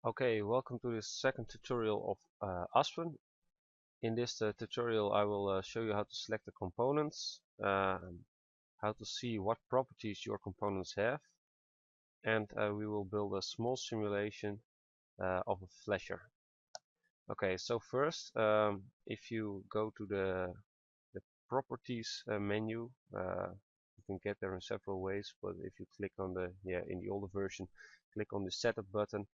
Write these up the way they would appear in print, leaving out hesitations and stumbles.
Okay, welcome to this second tutorial of Aspen. In this tutorial I will show you how to select the components, how to see what properties your components have, and we will build a small simulation of a flasher. Okay, so first, if you go to the properties menu, you can get there in several ways, but if you click on in the older version, click on the setup button,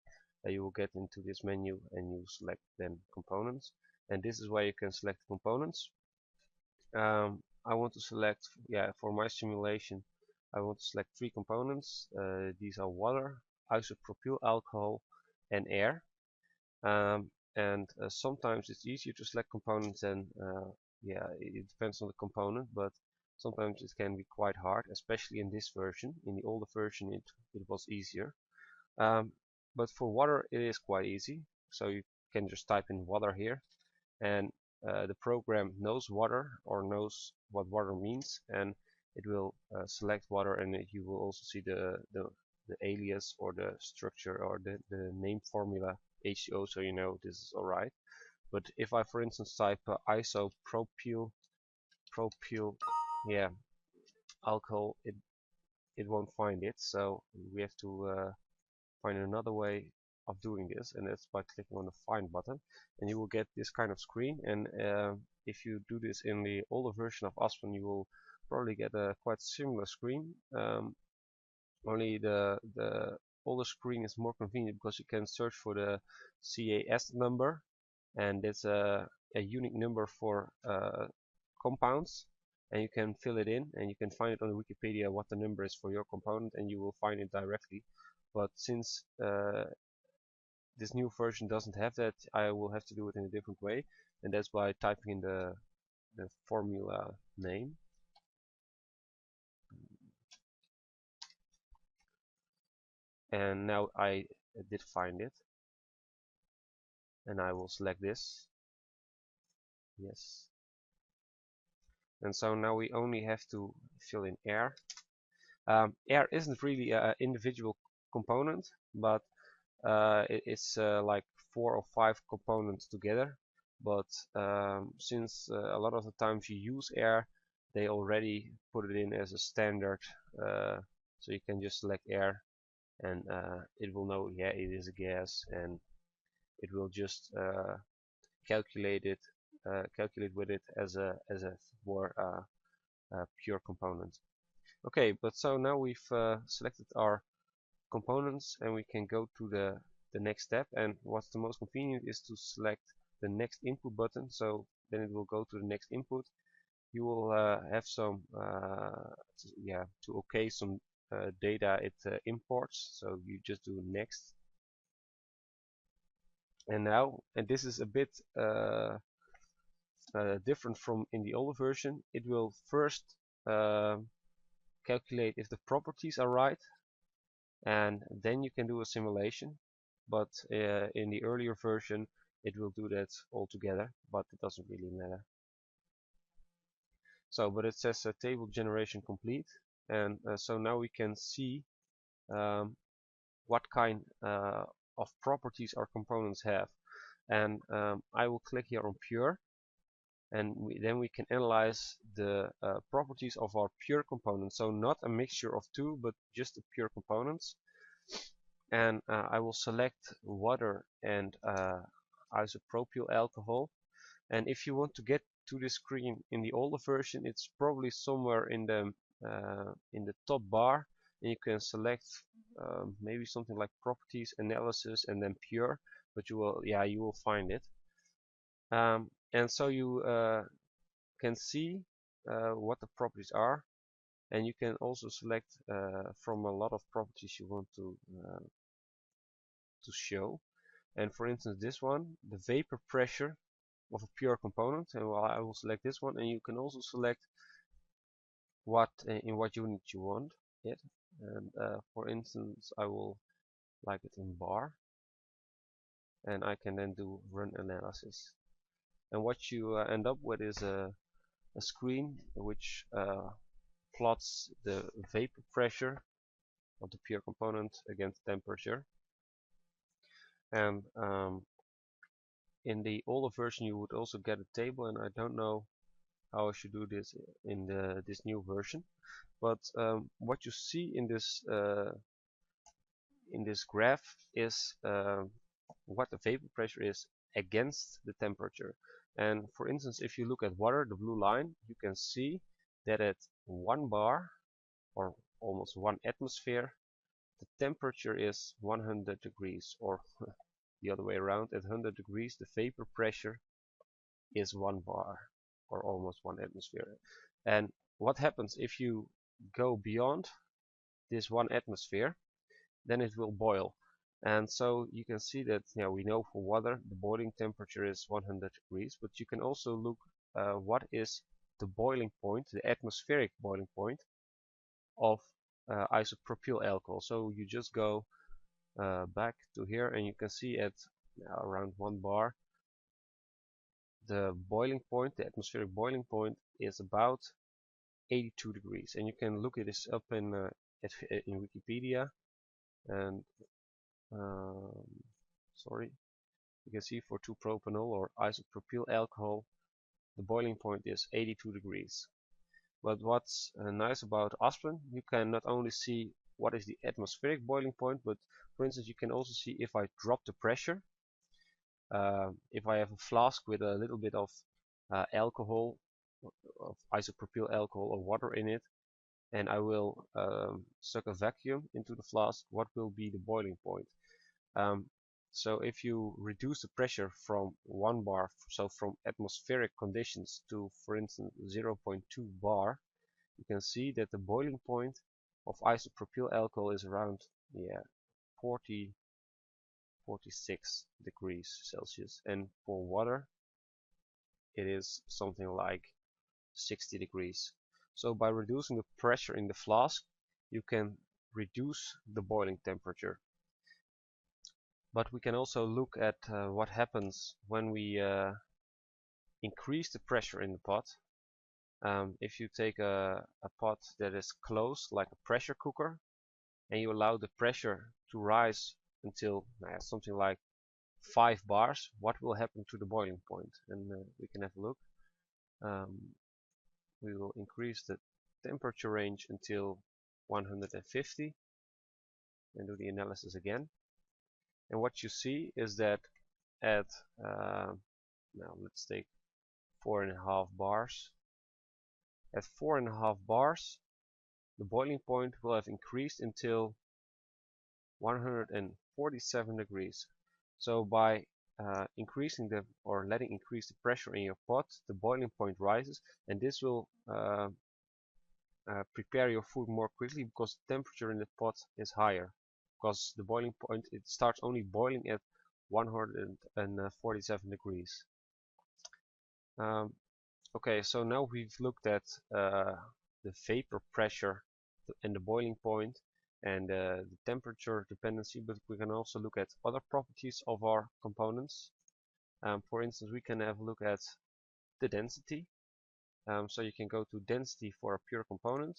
you will get into this menu and you select then components, and this is where you can select components. I want to select, for my simulation I want to select three components. These are water, isopropyl alcohol, and air. And sometimes it's easier to select components than it depends on the component, but sometimes it can be quite hard, especially in this version. In the older version it was easier. Um, but for water it is quite easy, so you can just type in water here, and the program knows water, or knows what water means, and it will select water, and you will also see the alias or the structure or the name formula H2O, so you know this is alright. But if I, for instance, type isopropyl yeah alcohol, it won't find it, so we have to find another way of doing this, and that's by clicking on the find button, and you will get this kind of screen. And if you do this in the older version of Aspen, you will probably get a quite similar screen. Only the older screen is more convenient because you can search for the CAS number, and it's a unique number for compounds, and you can fill it in, and you can find it on Wikipedia what the number is for your component, and you will find it directly. But since this new version doesn't have that, I will have to do it in a different way, and that's by typing in the formula name. And now I did find it, and I will select this. Yes. And so now we only have to fill in air. Air isn't really an individual component, but it's like 4 or 5 components together. But since a lot of the times you use air, they already put it in as a standard, so you can just select air, and it will know, yeah, it is a gas, and it will just calculate with it as a more pure component. Okay, but so now we've selected our components, and we can go to the next step. And what's the most convenient is to select the next input button, so then it will go to the next input. You will have some to okay some data it imports, so you just do next. And now, and this is a bit different from in the older version, it will first calculate if the properties are right, and then you can do a simulation. But in the earlier version it will do that all together, but it doesn't really matter. So, but it says table generation complete, and so now we can see what kind of properties our components have. And I will click here on pure, and then we can analyze the properties of our pure components. So not a mixture of two, but just the pure components. And I will select water and isopropyl alcohol. And if you want to get to the screen in the older version, it's probably somewhere in the top bar, and you can select maybe something like properties, analysis, and then pure. But you will find it. And so you can see what the properties are, and you can also select from a lot of properties you want to show. And for instance, this one, the vapor pressure of a pure component, and I will select this one. And you can also select what in what unit you want it. And for instance, I will like it in bar, and I can then do run analysis. And what you end up with is a screen which plots the vapor pressure of the pure component against temperature. And in the older version you would also get a table, and I don't know how I should do this in this new version. But what you see in this graph is what the vapor pressure is against the temperature. And for instance, if you look at water, the blue line, you can see that at 1 bar or almost 1 atmosphere, the temperature is 100 degrees, or the other way around, at 100 degrees the vapor pressure is 1 bar or almost 1 atmosphere. And what happens if you go beyond this 1 atmosphere? Then it will boil. And so you can see that, we know for water the boiling temperature is 100 degrees, but you can also look what is the boiling point, the atmospheric boiling point of isopropyl alcohol. So you just go back to here and you can see at around 1 bar the boiling point, the atmospheric boiling point is about 82 degrees. And you can look at this up in Wikipedia. And sorry, you can see for 2-propanol or isopropyl alcohol the boiling point is 82 degrees. But what's nice about Aspen, you can not only see what is the atmospheric boiling point, but for instance you can also see if I drop the pressure, if I have a flask with a little bit of alcohol, of isopropyl alcohol or water in it, and I will suck a vacuum into the flask, what will be the boiling point? So if you reduce the pressure from 1 bar, so from atmospheric conditions to, for instance, 0.2 bar, you can see that the boiling point of isopropyl alcohol is around 40, 46 degrees Celsius, and for water it is something like 60 degrees. So by reducing the pressure in the flask, you can reduce the boiling temperature. But we can also look at what happens when we increase the pressure in the pot. If you take a pot that is closed, like a pressure cooker, and you allow the pressure to rise until something like 5 bars, what will happen to the boiling point? And we can have a look. We will increase the temperature range until 150 and do the analysis again. And what you see is that at now let's take 4.5 bars. At 4.5 bars, the boiling point will have increased until 147 degrees. So by increasing the or letting increase the pressure in your pot, the boiling point rises, and this will prepare your food more quickly because the temperature in the pot is higher. Because the boiling point, it starts only boiling at 147 degrees. Okay, so now we've looked at the vapor pressure and the boiling point and the temperature dependency, but we can also look at other properties of our components. For instance, we can have a look at the density. So you can go to density for a pure component,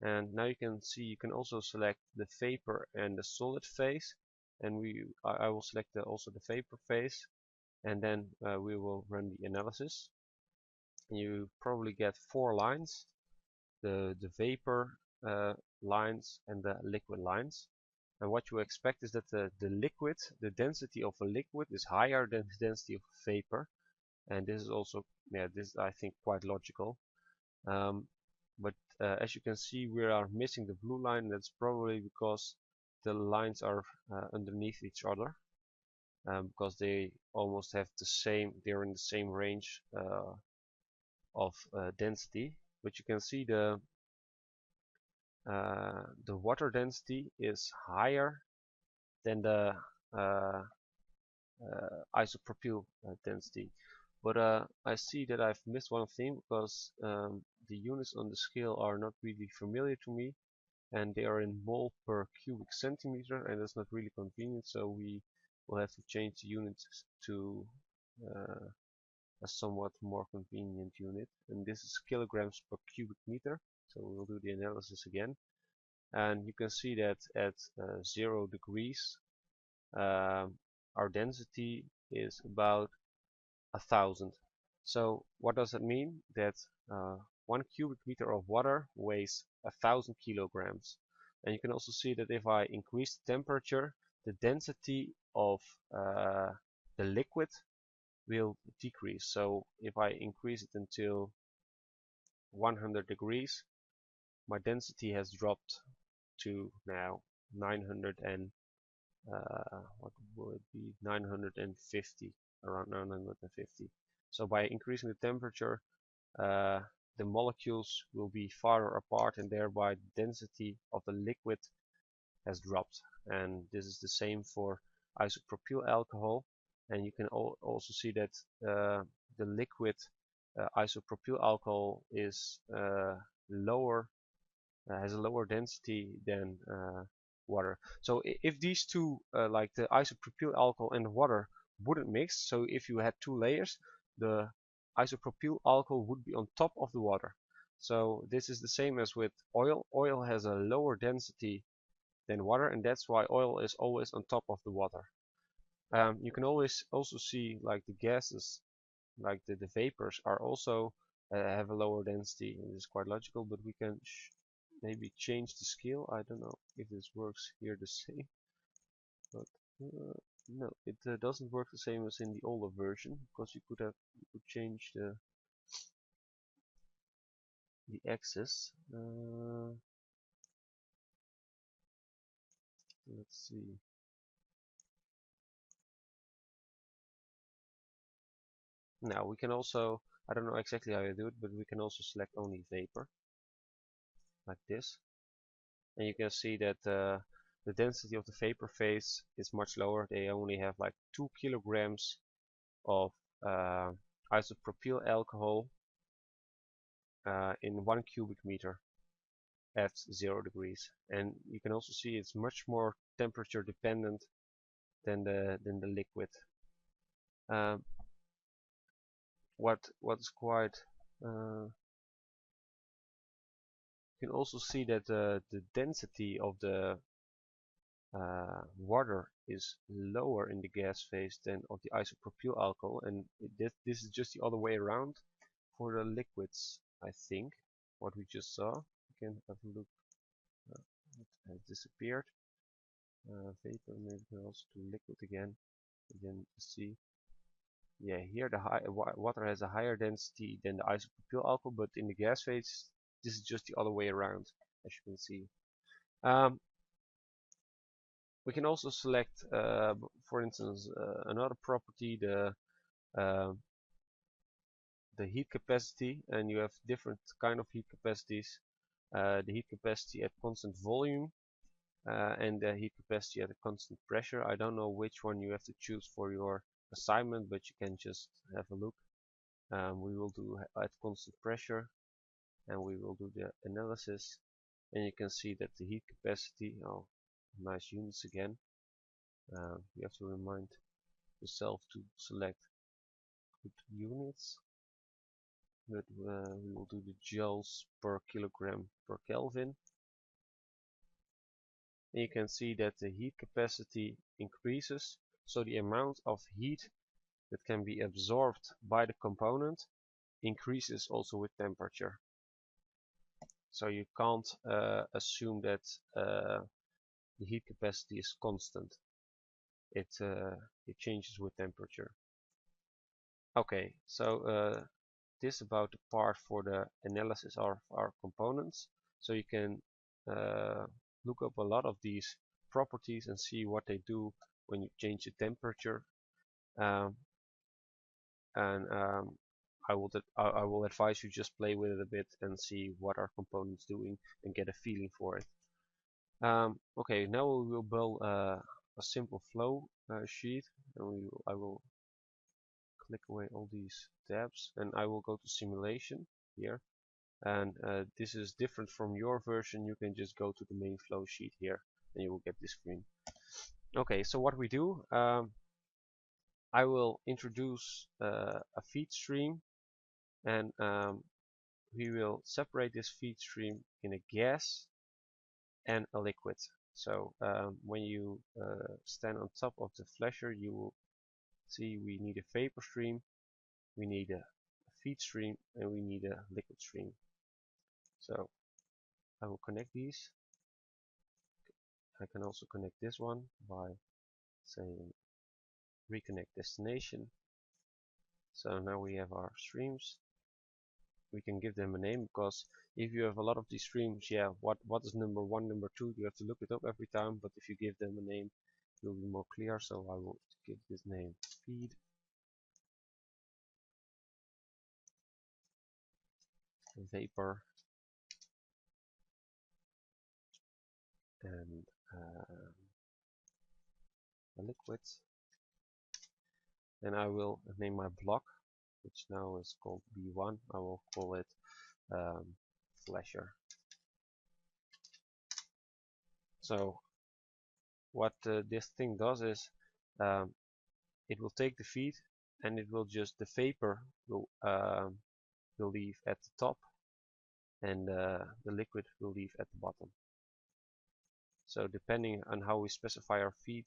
and now you can see you can also select the vapor and the solid phase, and I will select also the vapor phase, and then we will run the analysis. You probably get 4 lines, the vapor lines and the liquid lines. And what you expect is that the density of a liquid is higher than the density of vapor. And this is also, this I think quite logical. But as you can see, we are missing the blue line. That's probably because the lines are underneath each other, because they almost have the same, they're in the same range of density. But you can see the water density is higher than the isopropyl density. But I see that I've missed one thing, because the units on the scale are not really familiar to me, and they are in mole per cubic centimeter, and that's not really convenient, so we will have to change the units to a somewhat more convenient unit, and this is kilograms per cubic meter. So we'll do the analysis again, and you can see that at 0 degrees our density is about 1,000. So what does that mean? That 1 cubic meter of water weighs 1,000 kilograms. And you can also see that if I increase the temperature, the density of the liquid will decrease. So if I increase it until 100 degrees, my density has dropped to now 900 and what will it be, 950, around 950. So by increasing the temperature, the molecules will be farther apart, and thereby the density of the liquid has dropped. And this is the same for isopropyl alcohol. And you can also see that the liquid isopropyl alcohol is lower, has a lower density than water. So if these two, like the isopropyl alcohol and the water, wouldn't mix, so if you had two layers, the isopropyl alcohol would be on top of the water. So this is the same as with oil. Oil has a lower density than water, and that's why oil is always on top of the water. You can always also see like the gases, like the vapors are also have a lower density. It is quite logical, but we can maybe change the scale. I don't know if this works here the same, but no, it doesn't work the same as in the older version, because you could change the axis. Let's see. Now we can also, I don't know exactly how you do it, but we can also select only vapor like this, and you can see that the density of the vapor phase is much lower. They only have like 2 kilograms of isopropyl alcohol in 1 cubic meter at 0 degrees. And you can also see it's much more temperature dependent than the liquid. What's quite you can also see that the density of the water is lower in the gas phase than of the isopropyl alcohol, and this is just the other way around for the liquids, I think. What we just saw, you can have a look. It has disappeared. Vapor, maybe also to liquid again. Again, you see, yeah, here the water has a higher density than the isopropyl alcohol, but in the gas phase, this is just the other way around, as you can see. We can also select, for instance, another property, the heat capacity, and you have different kind of heat capacities. The heat capacity at constant volume and the heat capacity at a constant pressure. I don't know which one you have to choose for your assignment, but you can just have a look. We will do at constant pressure, and we will do the analysis, and you can see that the heat capacity, oh, nice units again. You have to remind yourself to select good units, but we will do the joules per kilogram per Kelvin. And you can see that the heat capacity increases, so the amount of heat that can be absorbed by the component increases also with temperature. So you can't assume that the heat capacity is constant. It changes with temperature. Okay, so this about the part for the analysis of our components. So you can look up a lot of these properties and see what they do when you change the temperature. I will advise you just play with it a bit and see what our components doing and get a feeling for it. Okay, now we will build a simple flow sheet, and I will click away all these tabs, and I will go to simulation here. And this is different from your version. You can just go to the main flow sheet here, and you will get this screen. Okay, so what we do, I will introduce a feed stream, and we will separate this feed stream in a gas and a liquid. So when you stand on top of the flasher, you will see we need a vapor stream, we need a feed stream, and we need a liquid stream. So I will connect these. I can also connect this one by saying reconnect destination. So now we have our streams. We can give them a name, because if you have a lot of these streams, yeah, what is number 1, number 2, you have to look it up every time. But if you give them a name, it will be more clear. So I will give this name feed, vapor, and a liquid. Then I will name my block, which now is called B1. I will call it flasher. So what this thing does is it will take the feed, and it will just, the vapor will leave at the top, and the liquid will leave at the bottom. So depending on how we specify our feed,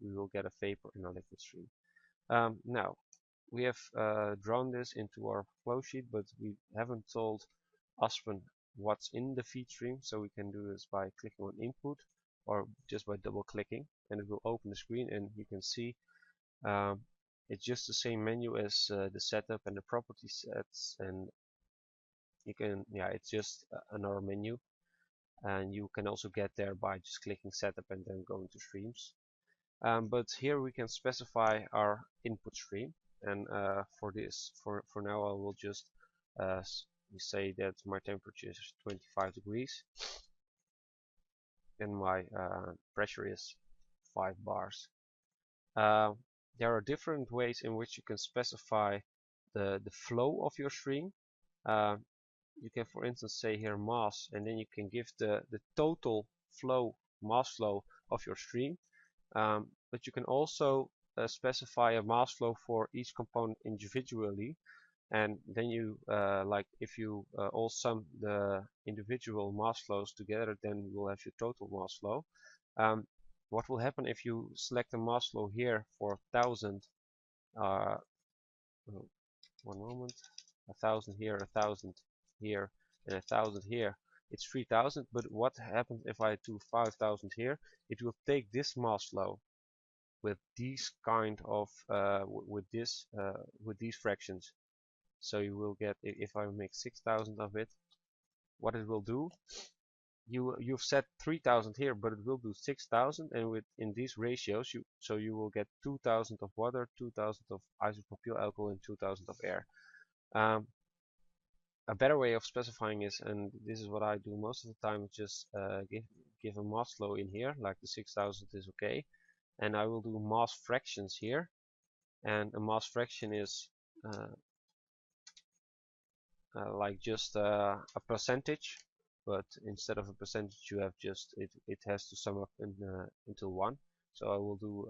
we will get a vapor and a liquid stream. Now we have drawn this into our flow sheet, but we haven't told Aspen what's in the feed stream. So we can do this by clicking on input, or just by double clicking, and it will open the screen, and you can see it's just the same menu as the setup and the property sets, and you can, yeah, it's just another menu, and you can also get there by just clicking setup and then going to streams. But here we can specify our input stream, and for now I will just say that my temperature is 25 degrees and my pressure is 5 bars. There are different ways in which you can specify the flow of your stream. You can, for instance, say here mass, and then you can give the total flow, mass flow of your stream. But you can also specify a mass flow for each component individually, and then you like if you all sum the individual mass flows together, then you will have your total mass flow. What will happen if you select a mass flow here for 1000? One moment. 1000 here, 1000 here, and 1000 here. It's 3000. But what happens if I do 5000 here? It will take this mass flow with these kind of with these fractions. So you will get, if I make 6000 of it, what it will do, you've set 3000 here, but it will do 6000, and in these ratios you will get 2000 of water, 2000 of isopropyl alcohol, and 2000 of air. A better way of specifying is, and this is what I do most of the time, just give a mass flow in here, like the 6000 is okay, and I will do mass fractions here, and a mass fraction is like just a percentage, but instead of a percentage you have just it has to sum up into 1. So I will do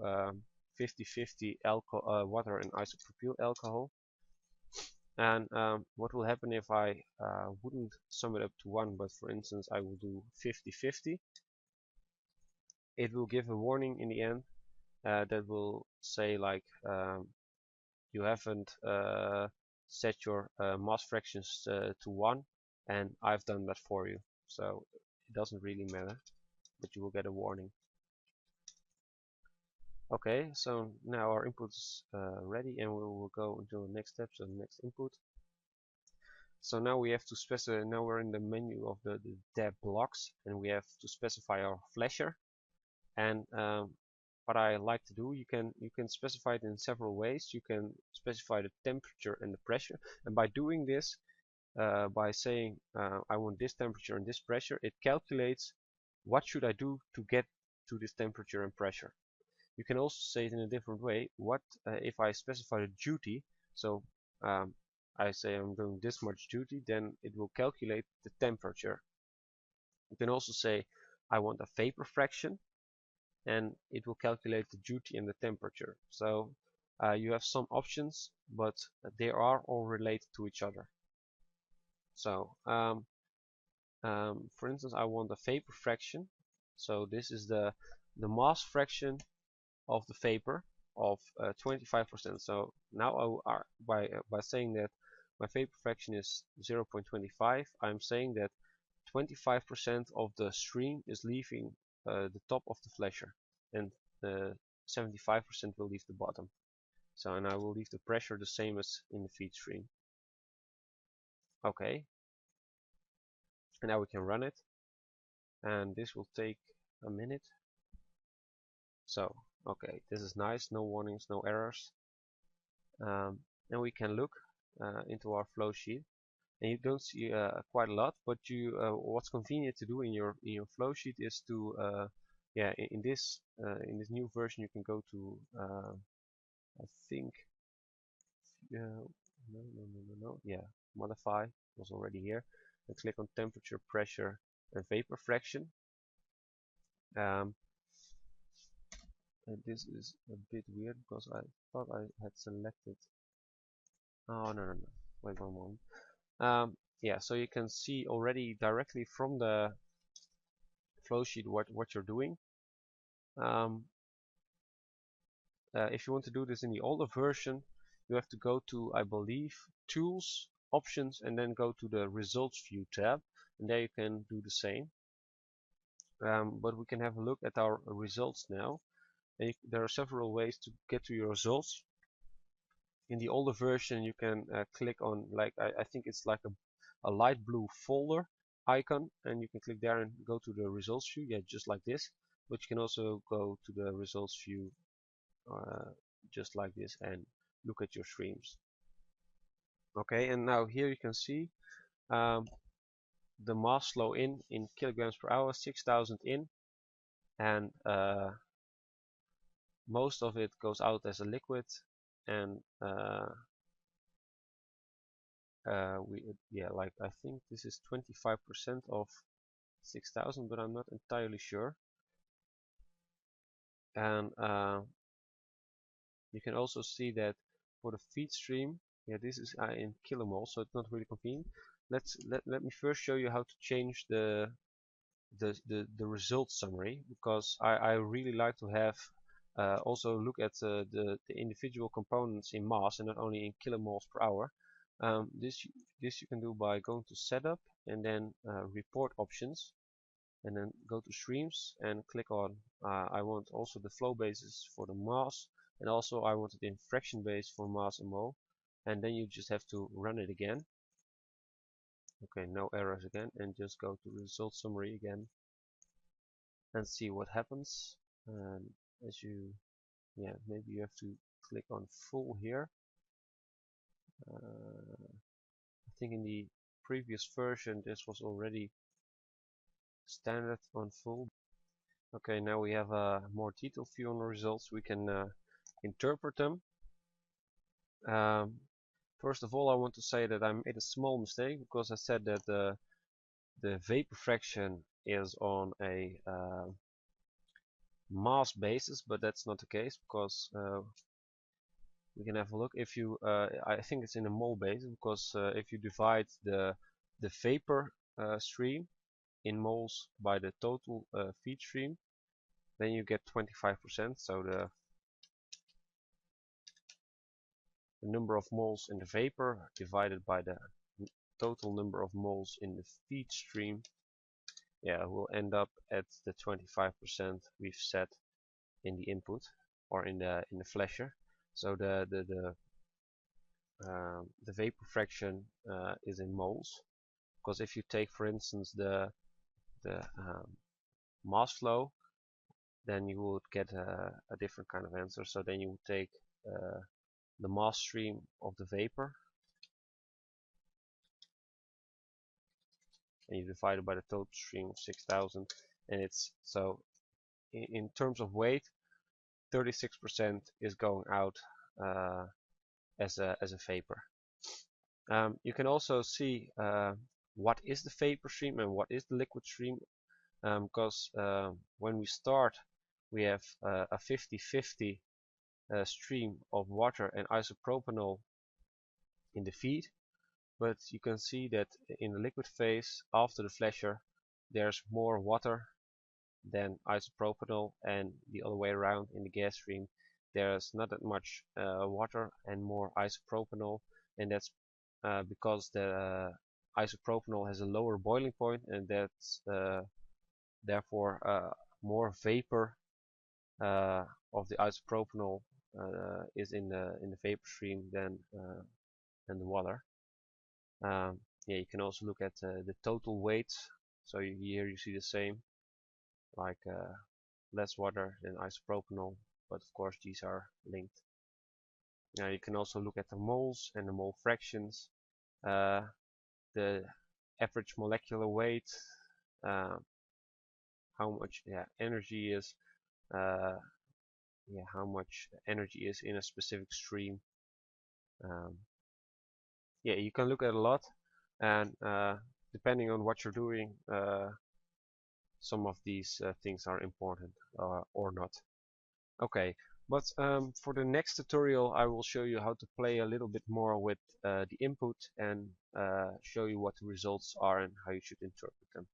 50-50 water and isopropyl alcohol. And what will happen if I wouldn't sum it up to 1, but for instance I will do 50-50? It will give a warning in the end that will say like you haven't set your mass fractions to 1, and I've done that for you. So it doesn't really matter, but you will get a warning. Okay, so now our input is ready, and we will go into the next step, so the next input. So now we have to specify, now we're in the menu of the tab blocks, and we have to specify our flasher. And what I like to do, you can specify it in several ways. You can specify the temperature and the pressure, and by doing this, by saying I want this temperature and this pressure, it calculates what should I do to get to this temperature and pressure. You can also say it in a different way. What if I specify the duty? So I say I'm doing this much duty, then it will calculate the temperature. You can also say I want a vapor fraction, and it will calculate the duty and the temperature. So you have some options, but they are all related to each other. So for instance, I want a vapor fraction, So this is the mass fraction of the vapor of 25%. So now by saying that my vapor fraction is 0.25, I'm saying that 25% of the stream is leaving the top of the flasher, and 75% will leave the bottom. So, and I will leave the pressure the same as in the feed stream. Okay, and now we can run it, and this will take a minute. So, okay, this is nice, no warnings, no errors. And we can look into our flow sheet, and you don't see quite a lot, but what's convenient to do in your flow sheet is to yeah, in this new version you can go to I think no, yeah, modify was already here, and click on temperature, pressure, and vapor fraction. um, and this is a bit weird because I thought I had selected. Oh, no, wait one moment. Yeah, so you can see already directly from the flow sheet what you're doing. um, if you want to do this in the older version, you have to go to, I believe, Tools, Options, and then go to the Results View tab, and there you can do the same. But we can have a look at our results now. And there are several ways to get to your results. In the older version, you can click on, like, I think it's like a light blue folder icon, and you can click there and go to the results view, yeah, just like this. But you can also go to the results view just like this and look at your streams. Okay, and now here you can see the mass flow in kilograms per hour, 6,000 in, and most of it goes out as a liquid, and yeah, like I think this is 25% of 6,000, but I'm not entirely sure. And you can also see that for the feed stream, yeah, this is in kilomoles, so it's not really convenient. Let me first show you how to change the result summary, because I really like to have also look at the individual components in mass and not only in kilomoles per hour. This you can do by going to Setup and then Report Options, and then go to Streams and click on I want also the flow basis for the mass, and also I want it in fraction base for mass and mole, and then you just have to run it again. Okay, no errors again, and just go to result summary again and see what happens. And as you, yeah, maybe you have to click on full here. I think in the previous version this was already standard on full. Okay, now we have a more detailed view on the results. We can interpret them. First of all, I want to say that I made a small mistake, because I said that the vapor fraction is on a mass basis, but that's not the case, because we can have a look. If you, I think it's in a mole basis, because if you divide the vapor stream in moles by the total feed stream, then you get 25%. So the number of moles in the vapor divided by the total number of moles in the feed stream, yeah, will end up at the 25% we've set in the input or in the flasher. So the vapor fraction is in moles, because if you take, for instance, the mass flow, then you would get a different kind of answer. So then you would take the mass stream of the vapor, and you divide it by the total stream of 6,000, and it's so in terms of weight, 36% is going out as a vapor. You can also see what is the vapor stream and what is the liquid stream, because when we start, we have a 50-50 stream of water and isopropanol in the feed, but you can see that in the liquid phase after the flasher there's more water than isopropanol, and the other way around in the gas stream there's not that much water and more isopropanol, and that's because the isopropanol has a lower boiling point, and that's therefore more vapor of the isopropanol is in the vapor stream than the water. Yeah, you can also look at the total weight. So here you see the same, like less water than isopropanol, but of course these are linked. Now you can also look at the moles and the mole fractions, the average molecular weight, how much energy is, how much energy is in a specific stream. Yeah, you can look at a lot, and depending on what you're doing, some of these things are important or not. Okay, but for the next tutorial I will show you how to play a little bit more with the input and show you what the results are and how you should interpret them.